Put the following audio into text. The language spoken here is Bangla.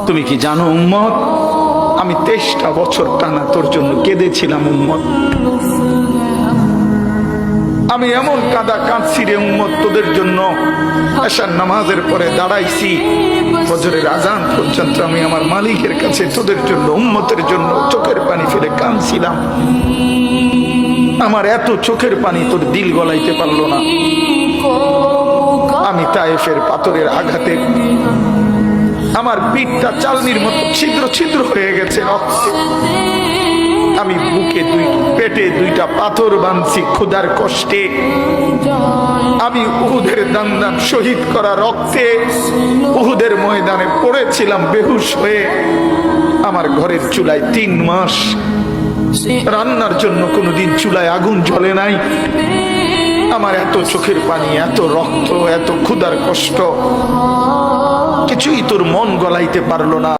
তুমি কি জানো উম্মত, আমি 23টা বছর টানা তোর জন্য কেঁদেছিলাম উম্মত। আমি এমন কাঁদা কাঁদছি রে উম্মত তোদের জন্য। এশার নামাজের পরে দাঁড়াইছি, ফজরের আজান পর্যন্ত আমি আমার মালিকের কাছে তোদের জন্য, উম্মতের জন্য চোখের পানি ফেলে কাঁদছিলাম। আমার এত চোখের পানি তোর দিল গলাইতে পারলো না। আমি তায়েফের পাথরের আঘাতে আমার পিঠটা চালনির মতো ছিদ্র ছিদ্র হয়ে গেছে রক্তে। আমি বুকে পেটে 2টা পাথর বাঁধছি ক্ষুধার কষ্টে। আমি উহুদের দান শহীদ করা রক্তে উহুদের ময়দানে পড়েছিলাম বেহুশ হয়ে। আমার ঘরের চুলায় 3 মাস রান্নার জন্য কোনোদিন চুলায় আগুন জ্বলে নাই। আমার এত চোখের পানি, এত রক্ত, এত ক্ষুধার কষ্ট, কিছুই তোর মন গলাইতে পারলো না।